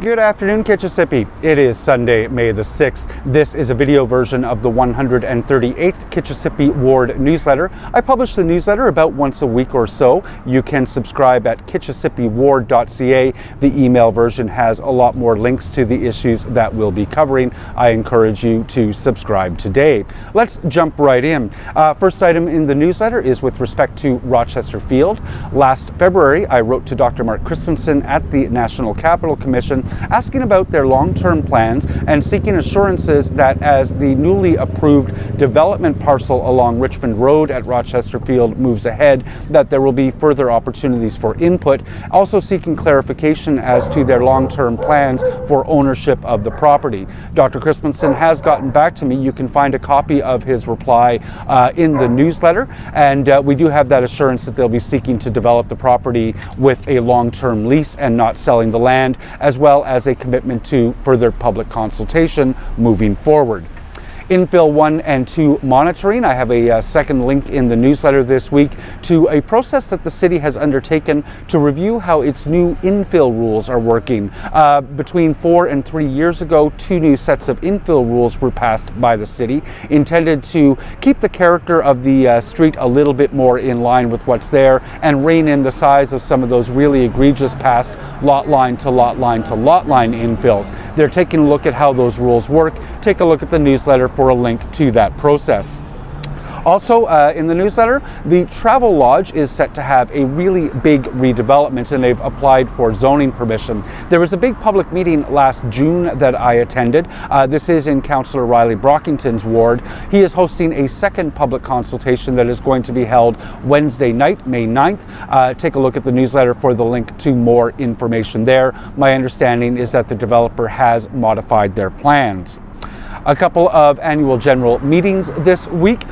Good afternoon, Kitchissippi. It is Sunday, May the 6th. This is a video version of the 138th Kitchissippi Ward newsletter. I publish the newsletter about once a week or so. You can subscribe at kitchissippiward.ca. The email version has a lot more links to the issues that we'll be covering. I encourage you to subscribe today. Let's jump right in. First item in the newsletter is with respect to Rochester Field. Last February, I wrote to Dr. Mark Christensen at the National Capital Commission asking about their long-term plans and seeking assurances that as the newly approved development parcel along Richmond Road at Rochester Field moves ahead, that there will be further opportunities for input, also seeking clarification as to their long-term plans for ownership of the property. Dr. Christensen has gotten back to me. You can find a copy of his reply in the newsletter, and we do have that assurance that they'll be seeking to develop the property with a long-term lease and not selling the land, as well as a commitment to further public consultation moving forward. Infill 1 and 2 monitoring. I have a second link in the newsletter this week to a process that the city has undertaken to review how its new infill rules are working. Between 4 and 3 years ago, 2 new sets of infill rules were passed by the city, intended to keep the character of the street a little bit more in line with what's there and rein in the size of some of those really egregious past lot line to lot line to lot line infills. They're taking a look at how those rules work. Take a look at the newsletter for a link to that process. Also in the newsletter, the Travel Lodge is set to have a really big redevelopment, and they've applied for zoning permission. There was a big public meeting last June that I attended. This is in Councillor Riley Brockington's ward. He is hosting a second public consultation that is going to be held Wednesday night, May 9th. Take a look at the newsletter for the link to more information there. My understanding is that the developer has modified their plans. A couple of annual general meetings this week,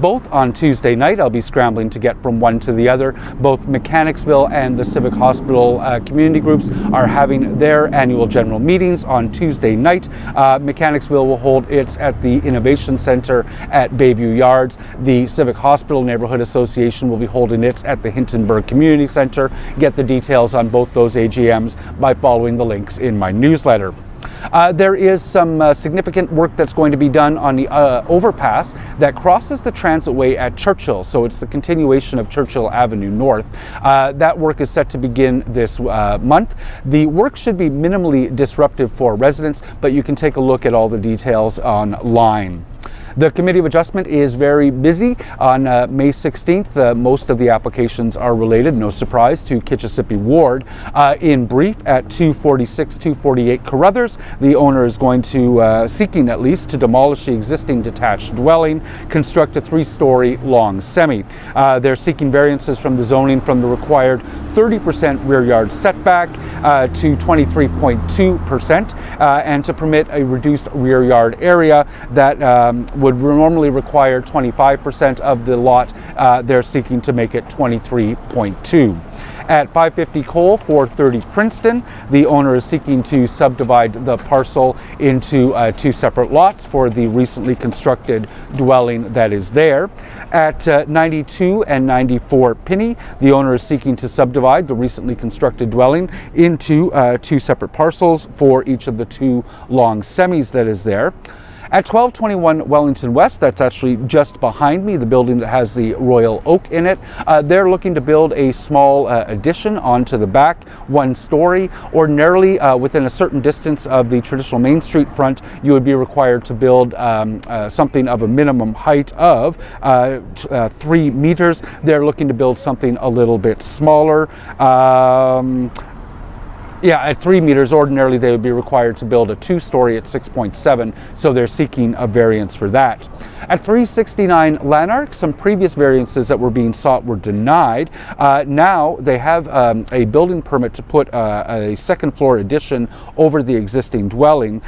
both on Tuesday night. I'll be scrambling to get from one to the other. Both Mechanicsville and the Civic Hospital community groups are having their annual general meetings on Tuesday night. Mechanicsville will hold its at the Innovation Center at Bayview Yards. The Civic Hospital Neighborhood Association will be holding its at the Hintonburg Community Center. Get the details on both those AGMs by following the links in my newsletter. There is some significant work that's going to be done on the overpass that crosses the transitway at Churchill, so it's the continuation of Churchill Avenue North. That work is set to begin this month. The work should be minimally disruptive for residents, but you can take a look at all the details online. The Committee of Adjustment is very busy on May 16th. Most of the applications are related, no surprise, to Kitchissippi Ward. In brief, at 246-248 Carruthers, the owner is going to, seeking at least, to demolish the existing detached dwelling, construct a 3-story long semi. They're seeking variances from the zoning from the required 30% rear yard setback to 23.2% and to permit a reduced rear yard area that would normally require 25% of the lot. They're seeking to make it 23.2. At 550 Cole, 430 Princeton, the owner is seeking to subdivide the parcel into 2 separate lots for the recently constructed dwelling that is there. At 92 and 94 Pinney, the owner is seeking to subdivide the recently constructed dwelling into 2 separate parcels for each of the 2 long semis that is there. At 1221 Wellington West, that's actually just behind me, the building that has the Royal Oak in it, they're looking to build a small addition onto the back, 1 story. Ordinarily, within a certain distance of the traditional Main Street front, you would be required to build something of a minimum height of 3 meters. They're looking to build something a little bit smaller. At 3 meters, ordinarily they would be required to build a 2-story at 6.7, so they're seeking a variance for that. At 369 Lanark, some previous variances that were being sought were denied. Now they have a building permit to put a 2nd floor addition over the existing dwelling.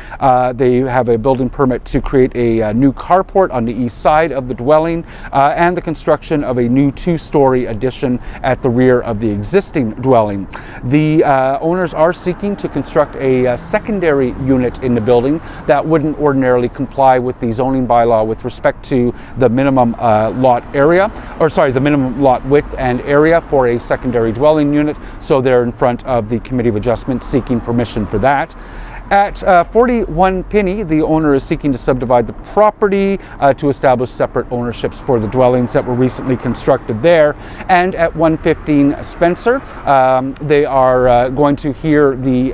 They have a building permit to create a new carport on the east side of the dwelling and the construction of a new 2-story addition at the rear of the existing dwelling. The owners are are seeking to construct a secondary unit in the building that wouldn't ordinarily comply with the zoning bylaw with respect to the minimum the minimum lot width and area for a secondary dwelling unit. So they're in front of the Committee of Adjustment seeking permission for that. At 41 Pinney, the owner is seeking to subdivide the property to establish separate ownerships for the dwellings that were recently constructed there. And at 115 Spencer, they are going to hear the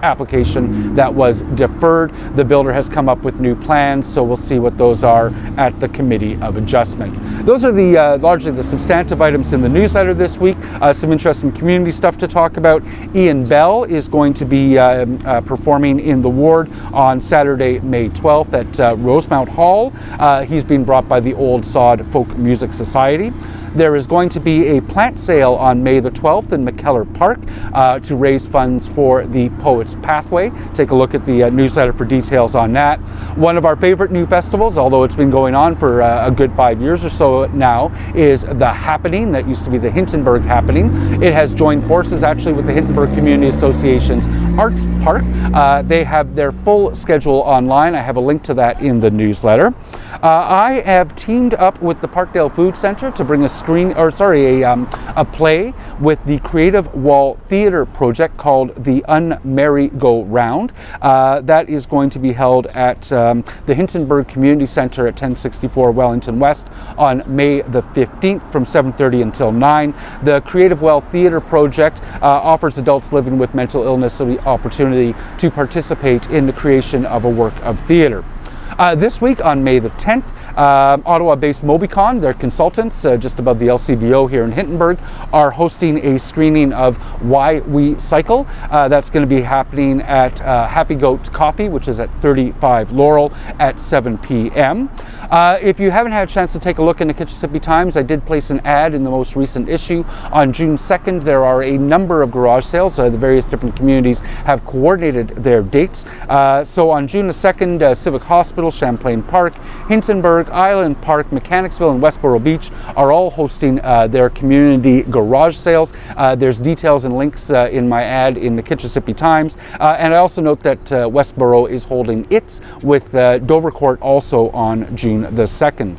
application that was deferred. The builder has come up with new plans, so we'll see what those are at the Committee of Adjustment. Those are the largely the substantive items in the newsletter this week. Some interesting community stuff to talk about. Ian Bell is going to be performing in the ward on Saturday, May 12th at Rosemount Hall. He's being brought by the Old Sod Folk Music Society. There is going to be a plant sale on May the 12th in McKellar Park to raise funds for the Poets Pathway. Take a look at the newsletter for details on that. One of our favorite new festivals, although it's been going on for a good 5 years or so now, is The Happening. That used to be the Hintonburg Happening. It has joined forces actually with the Hintonburg Community Association's Arts Park. They have their full schedule online. I have a link to that in the newsletter. I have teamed up with the Parkdale Food Centre to bring a play with the Creative Wall Theatre project called The Unmerry-Go-Round. That is going to be held at the Hintonburg Community Centre at 1064 Wellington West on May the 15th from 7:30 until 9. The Creative Well Theatre project offers adults living with mental illness the opportunity to participate in the creation of a work of theatre. This week on May the 10th, Ottawa-based Mobicon, their consultants just above the LCBO here in Hintonburg, are hosting a screening of Why We Cycle. That's going to be happening at Happy Goat Coffee, which is at 35 Laurel at 7 p.m. If you haven't had a chance to take a look in the Kitchissippi Times, I did place an ad in the most recent issue. On June 2nd, there are a number of garage sales. The various different communities have coordinated their dates. So on June the 2nd, Civic Hospital, Champlain Park, Hintonburg, Island Park, Mechanicsville, and Westboro Beach are all hosting their community garage sales. There's details and links in my ad in the Kitchissippi Times. And I also note that Westboro is holding its with Dovercourt also on June the 2nd.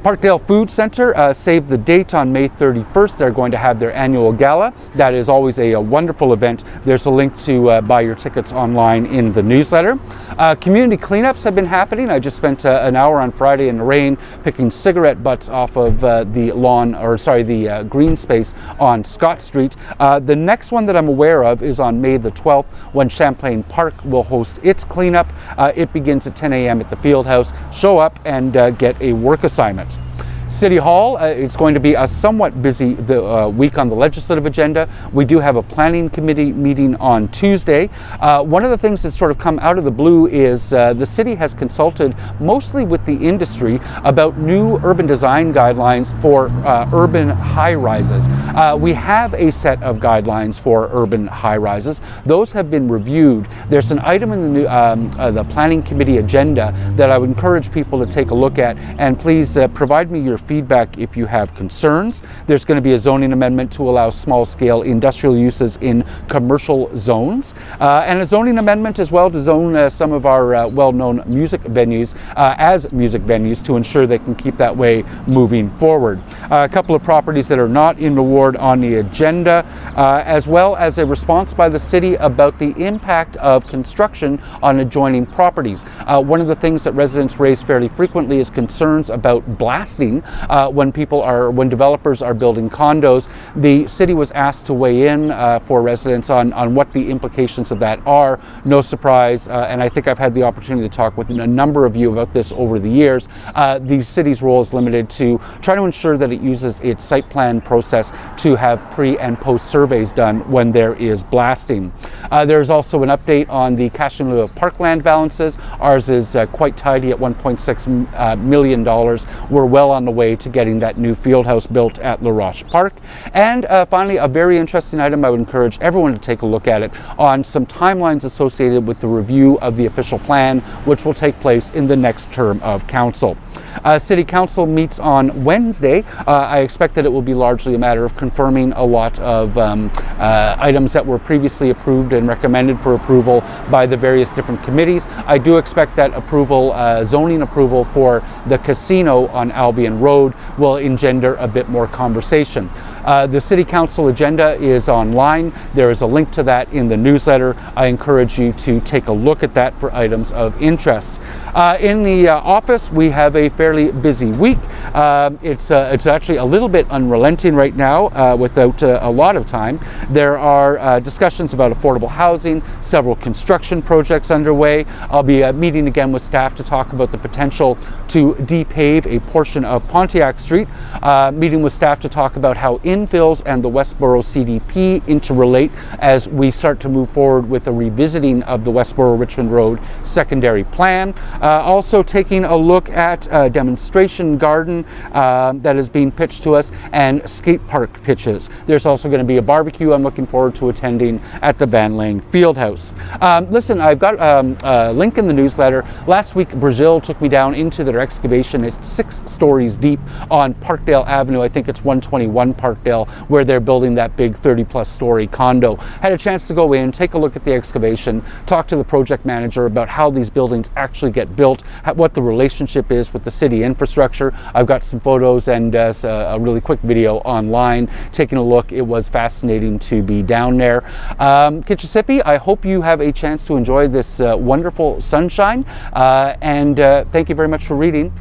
Parkdale Food Centre saved the date on May 31st. They're going to have their annual gala. That is always a wonderful event. There's a link to buy your tickets online in the newsletter. Community cleanups have been happening. I just spent an hour on Friday in the rain picking cigarette butts off of the green space on Scott Street. The next one that I'm aware of is on May the 12th when Champlain Park will host its cleanup. It begins at 10 a.m. at the Fieldhouse. Show up and get a work assignment. City Hall, it's going to be a somewhat busy week on the legislative agenda. We do have a planning committee meeting on Tuesday. One of the things that's sort of come out of the blue is the city has consulted mostly with the industry about new urban design guidelines for urban high-rises. We have a set of guidelines for urban high-rises. Those have been reviewed. There's an item in the planning committee agenda that I would encourage people to take a look at, and please provide me your feedback if you have concerns. There's going to be a zoning amendment to allow small-scale industrial uses in commercial zones, and a zoning amendment as well to zone some of our well-known music venues as music venues to ensure they can keep that way moving forward. A couple of properties that are not in the ward on the agenda, as well as a response by the city about the impact of construction on adjoining properties. One of the things that residents raise fairly frequently is concerns about blasting when developers are building condos. The city was asked to weigh in for residents on what the implications of that are. No surprise, and I think I've had the opportunity to talk with a number of you about this over the years. The city's role is limited to try to ensure that it uses its site plan process to have pre and post surveys done when there is blasting. There's also an update on the cash in lieu of parkland balances. Ours is quite tidy at $1.6 million. We're well on the way to getting that new field house built at La Roche Park. And finally, a very interesting item, I would encourage everyone to take a look at it, on some timelines associated with the review of the official plan, which will take place in the next term of council. City Council meets on Wednesday. I expect that it will be largely a matter of confirming a lot of items that were previously approved and recommended for approval by the various different committees. I do expect that approval, zoning approval for the casino on Albion Road will engender a bit more conversation. The City Council agenda is online. There is a link to that in the newsletter. I encourage you to take a look at that for items of interest. In the office, we have a fairly busy week. It's actually a little bit unrelenting right now without a lot of time. There are discussions about affordable housing, several construction projects underway. I'll be meeting again with staff to talk about the potential to depave a portion of Pontiac Street, meeting with staff to talk about how infills and the Westboro CDP interrelate as we start to move forward with a revisiting of the Westboro-Richmond Road secondary plan. Also taking a look at a demonstration garden that is being pitched to us and skate park pitches. There's also going to be a barbecue I'm looking forward to attending at the Van Lang Fieldhouse. Listen, I've got a link in the newsletter. Last week, Brazil took me down into their excavation. It's 6 stories deep on Parkdale Avenue. I think it's 121 Parkdale, where they're building that big 30-plus story condo. Had a chance to go in, take a look at the excavation, talk to the project manager about how these buildings actually get built, what the relationship is with the city infrastructure. I've got some photos and a really quick video online taking a look. It was fascinating to be down there. Kitchissippi, I hope you have a chance to enjoy this wonderful sunshine, and thank you very much for reading.